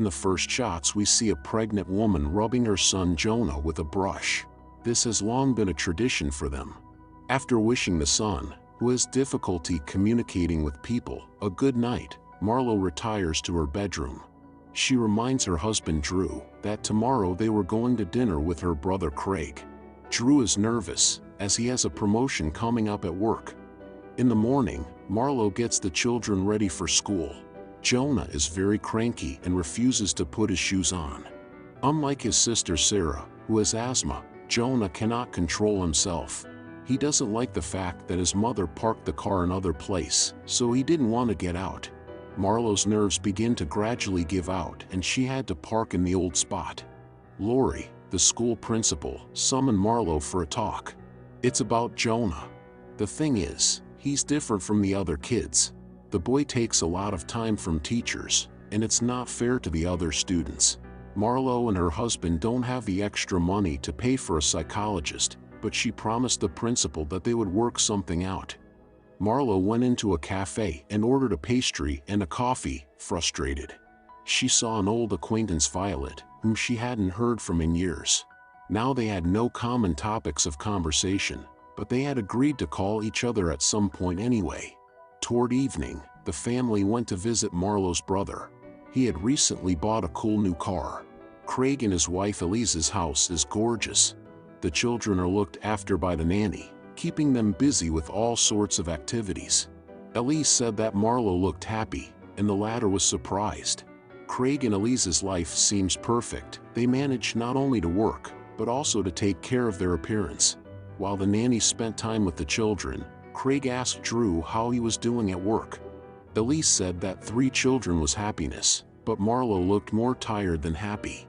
In the first shots we see a pregnant woman rubbing her son Jonah with a brush. This has long been a tradition for them. After wishing the son, who has difficulty communicating with people, a good night, Marlo retires to her bedroom. She reminds her husband Drew that tomorrow they were going to dinner with her brother Craig. Drew is nervous, as he has a promotion coming up at work. In the morning, Marlo gets the children ready for school. Jonah is very cranky and refuses to put his shoes on. Unlike his sister Sarah, who has asthma, Jonah cannot control himself. He doesn't like the fact that his mother parked the car another place, so he didn't want to get out. Marlo's nerves begin to gradually give out and she had to park in the old spot. Lori, the school principal, summoned Marlo for a talk. It's about Jonah. The thing is, he's different from the other kids. The boy takes a lot of time from teachers, and it's not fair to the other students. Marlo and her husband don't have the extra money to pay for a psychologist, but she promised the principal that they would work something out. Marlo went into a cafe and ordered a pastry and a coffee, frustrated. She saw an old acquaintance Violet, whom she hadn't heard from in years. Now they had no common topics of conversation, but they had agreed to call each other at some point anyway. Toward evening, the family went to visit Marlo's brother. He had recently bought a cool new car. Craig and his wife Elise's house is gorgeous. The children are looked after by the nanny, keeping them busy with all sorts of activities. Elise said that Marlo looked happy, and the latter was surprised. Craig and Elise's life seems perfect. They manage not only to work, but also to take care of their appearance. While the nanny spent time with the children, Craig asked Drew how he was doing at work. Elise said that 3 children was happiness, but Marlo looked more tired than happy.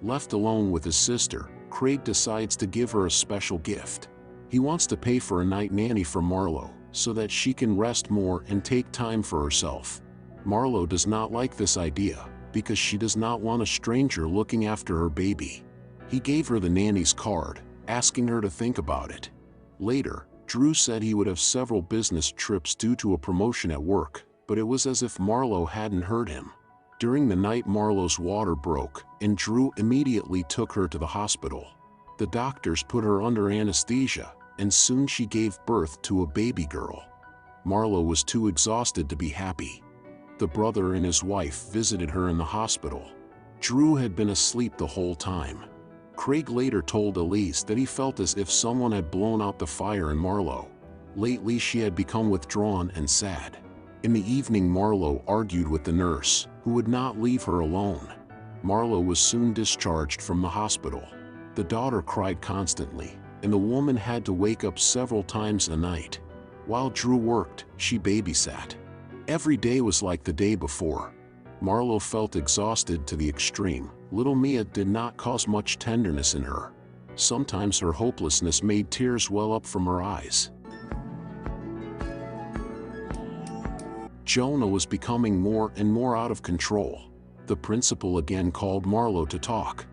Left alone with his sister, Craig decides to give her a special gift. He wants to pay for a night nanny for Marlo, so that she can rest more and take time for herself. Marlo does not like this idea, because she does not want a stranger looking after her baby. He gave her the nanny's card, asking her to think about it. Later, Drew said he would have several business trips due to a promotion at work, but it was as if Marlo hadn't heard him. During the night Marlo's water broke, and Drew immediately took her to the hospital. The doctors put her under anesthesia, and soon she gave birth to a baby girl. Marlo was too exhausted to be happy. The brother and his wife visited her in the hospital. Drew had been asleep the whole time. Craig later told Elise that he felt as if someone had blown out the fire in Marlo. Lately she had become withdrawn and sad. In the evening Marlo argued with the nurse, who would not leave her alone. Marlo was soon discharged from the hospital. The daughter cried constantly, and the woman had to wake up several times a night. While Drew worked, she babysat. Every day was like the day before. Marlo felt exhausted to the extreme. Little Mia did not cause much tenderness in her. Sometimes her hopelessness made tears well up from her eyes. Jonah was becoming more and more out of control. The principal again called Marlo to talk.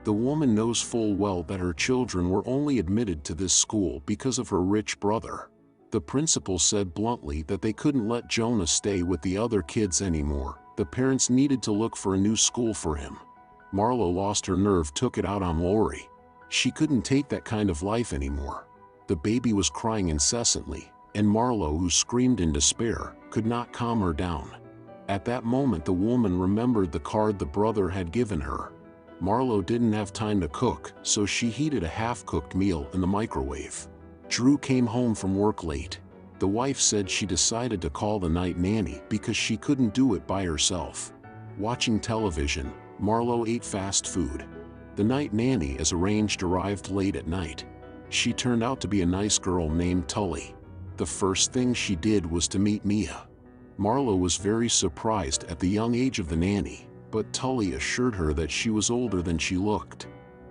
The woman knows full well that her children were only admitted to this school because of her rich brother. The principal said bluntly that they couldn't let Jonah stay with the other kids anymore. The parents needed to look for a new school for him. Marlo lost her nerve, took it out on Lori. She couldn't take that kind of life anymore. The baby was crying incessantly, and Marlo, who screamed in despair, could not calm her down. At that moment the woman remembered the card the brother had given her. Marlo didn't have time to cook, so she heated a half-cooked meal in the microwave. Drew came home from work late. The wife said she decided to call the night nanny because she couldn't do it by herself. Watching television, Marlo ate fast food. The night nanny, as arranged, arrived late at night. She turned out to be a nice girl named Tully. The first thing she did was to meet Mia. Marlo was very surprised at the young age of the nanny, but Tully assured her that she was older than she looked.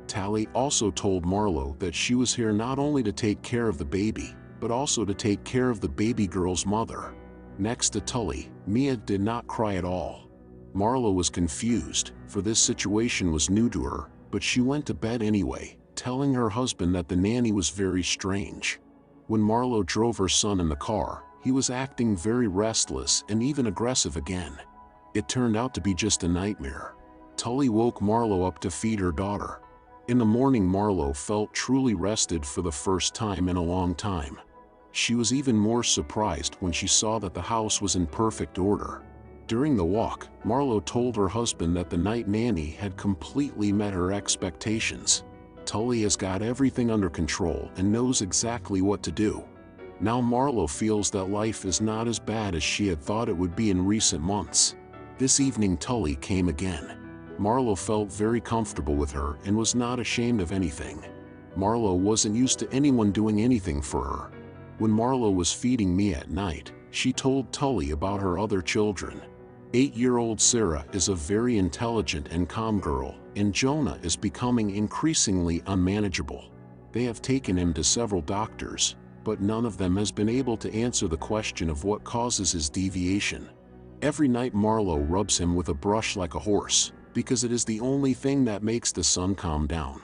Tully also told Marlo that she was here not only to take care of the baby, but also to take care of the baby girl's mother. Next to Tully, Mia did not cry at all. Marlo was confused, for this situation was new to her, but she went to bed anyway, telling her husband that the nanny was very strange. When Marlo drove her son in the car, he was acting very restless and even aggressive again. It turned out to be just a nightmare. Tully woke Marlo up to feed her daughter. In the morning, Marlo felt truly rested for the first time in a long time. She was even more surprised when she saw that the house was in perfect order. During the walk, Marlo told her husband that the night nanny had completely met her expectations. Tully has got everything under control and knows exactly what to do. Now Marlo feels that life is not as bad as she had thought it would be in recent months. This evening Tully came again. Marlo felt very comfortable with her and was not ashamed of anything. Marlo wasn't used to anyone doing anything for her. When Marlo was feeding me at night, she told Tully about her other children. 8-year-old Sarah is a very intelligent and calm girl, and Jonah is becoming increasingly unmanageable. They have taken him to several doctors, but none of them has been able to answer the question of what causes his deviation. Every night Marlo rubs him with a brush like a horse, because it is the only thing that makes the son calm down.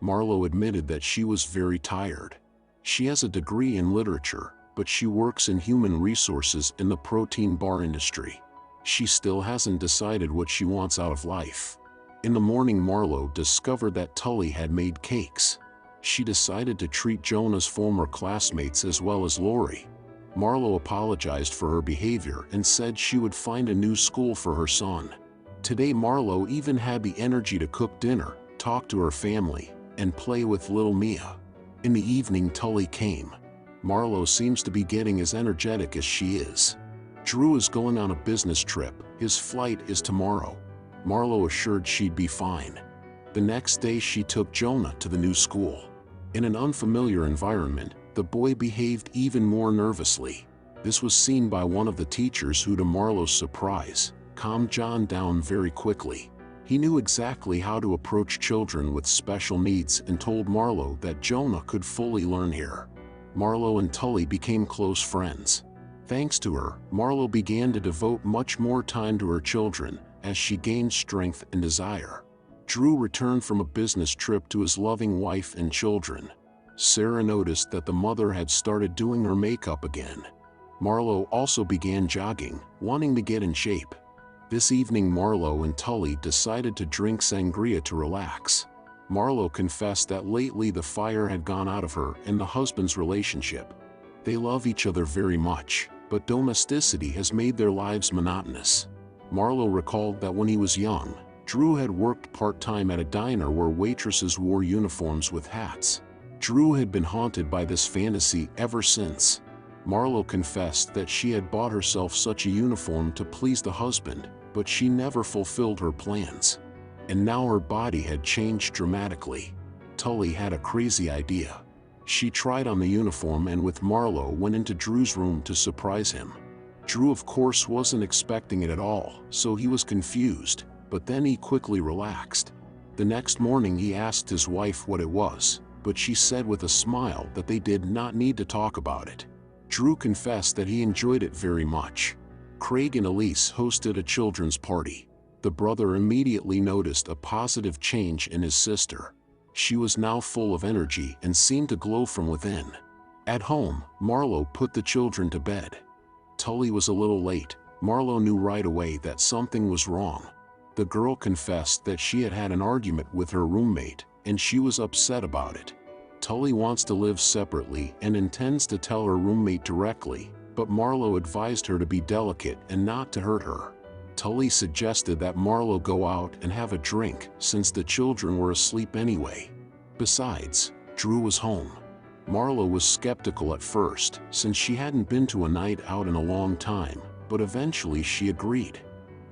Marlo admitted that she was very tired. She has a degree in literature, but she works in human resources in the protein bar industry. She still hasn't decided what she wants out of life. In the morning, Marlo discovered that Tully had made cakes. She decided to treat Jonah's former classmates as well as Lori. Marlo apologized for her behavior and said she would find a new school for her son. Today Marlo even had the energy to cook dinner, talk to her family, and play with little Mia. In the evening Tully came. Marlo seems to be getting as energetic as she is. Drew is going on a business trip. His flight is tomorrow. Marlo assured she'd be fine. The next day she took Jonah to the new school. In an unfamiliar environment, the boy behaved even more nervously. This was seen by one of the teachers who, to Marlo's surprise, calmed John down very quickly. He knew exactly how to approach children with special needs and told Marlo that Jonah could fully learn here. Marlo and Tully became close friends. Thanks to her, Marlo began to devote much more time to her children as she gained strength and desire. Drew returned from a business trip to his loving wife and children. Sarah noticed that the mother had started doing her makeup again. Marlo also began jogging, wanting to get in shape. This evening Marlo and Tully decided to drink sangria to relax. Marlo confessed that lately the fire had gone out of her and the husband's relationship. They love each other very much, but domesticity has made their lives monotonous. Marlo recalled that when he was young, Drew had worked part-time at a diner where waitresses wore uniforms with hats. Drew had been haunted by this fantasy ever since. Marlo confessed that she had bought herself such a uniform to please the husband, but she never fulfilled her plans. And now her body had changed dramatically. Tully had a crazy idea. She tried on the uniform and with Marlo went into Drew's room to surprise him. Drew of course wasn't expecting it at all, so he was confused, but then he quickly relaxed. The next morning he asked his wife what it was, but she said with a smile that they did not need to talk about it. Drew confessed that he enjoyed it very much. Craig and Elise hosted a children's party. The brother immediately noticed a positive change in his sister. She was now full of energy and seemed to glow from within. At home, Marlo put the children to bed. Tully was a little late. Marlo knew right away that something was wrong. The girl confessed that she had had an argument with her roommate, and she was upset about it. Tully wants to live separately and intends to tell her roommate directly, but Marlo advised her to be delicate and not to hurt her. Tully suggested that Marlo go out and have a drink since the children were asleep anyway. Besides, Drew was home. Marlo was skeptical at first since she hadn't been to a night out in a long time, but eventually she agreed.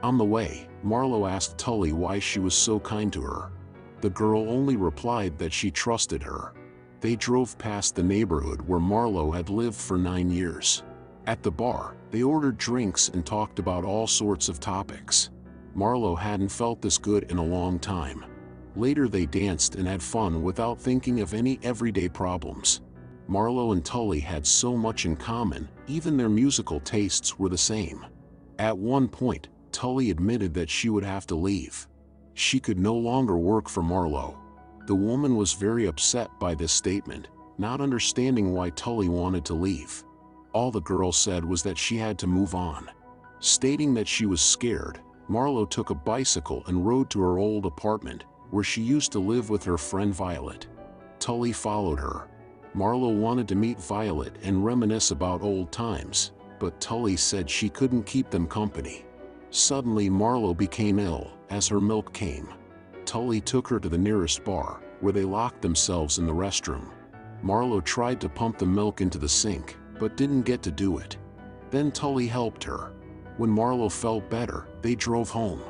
On the way, Marlo asked Tully why she was so kind to her. The girl only replied that she trusted her. They drove past the neighborhood where Marlo had lived for 9 years. At the bar, they ordered drinks and talked about all sorts of topics. Marlo hadn't felt this good in a long time. Later they danced and had fun without thinking of any everyday problems. Marlo and Tully had so much in common, even their musical tastes were the same. At one point, Tully admitted that she would have to leave. She could no longer work for Marlo. The woman was very upset by this statement, not understanding why Tully wanted to leave. All the girl said was that she had to move on. Stating that she was scared, Marlo took a bicycle and rode to her old apartment, where she used to live with her friend Violet. Tully followed her. Marlo wanted to meet Violet and reminisce about old times, but Tully said she couldn't keep them company. Suddenly Marlo became ill, as her milk came. Tully took her to the nearest bar, where they locked themselves in the restroom. Marlo tried to pump the milk into the sink, but didn't get to do it. Then Tully helped her. When Marlo felt better, they drove home.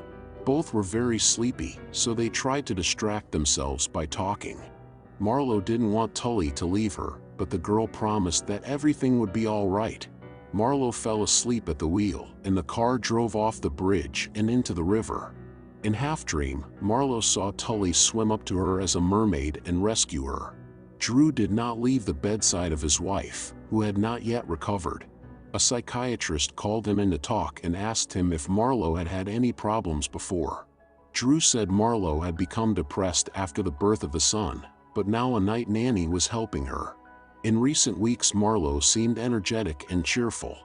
Both were very sleepy, so they tried to distract themselves by talking. Marlo didn't want Tully to leave her, but the girl promised that everything would be all right. Marlo fell asleep at the wheel, and the car drove off the bridge and into the river. In half-dream, Marlo saw Tully swim up to her as a mermaid and rescue her. Drew did not leave the bedside of his wife, who had not yet recovered. A psychiatrist called him in to talk and asked him if Marlo had had any problems before. Drew said Marlo had become depressed after the birth of the son, but now a night nanny was helping her. In recent weeks Marlo seemed energetic and cheerful.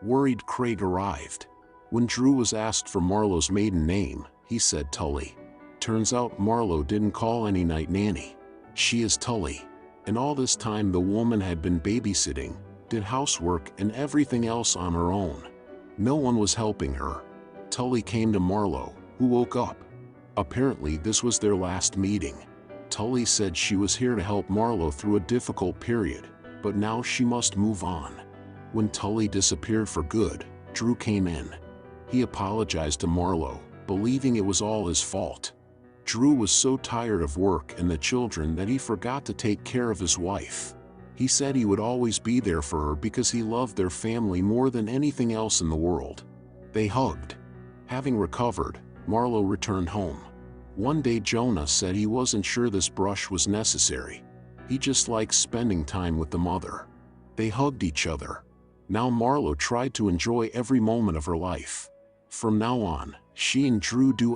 Worried Craig arrived. When Drew was asked for Marlo's maiden name, he said Tully. Turns out Marlo didn't call any night nanny. She is Tully. And all this time the woman had been babysitting, did housework and everything else on her own. No one was helping her. Tully came to Marlo, who woke up. Apparently this was their last meeting. Tully said she was here to help Marlo through a difficult period, but now she must move on. When Tully disappeared for good, Drew came in. He apologized to Marlo, believing it was all his fault. Drew was so tired of work and the children that he forgot to take care of his wife. He said he would always be there for her because he loved their family more than anything else in the world. They hugged. Having recovered, Marlo returned home. One day Jonah said he wasn't sure this brush was necessary. He just likes spending time with the mother. They hugged each other. Now Marlo tried to enjoy every moment of her life. From now on, she and Drew do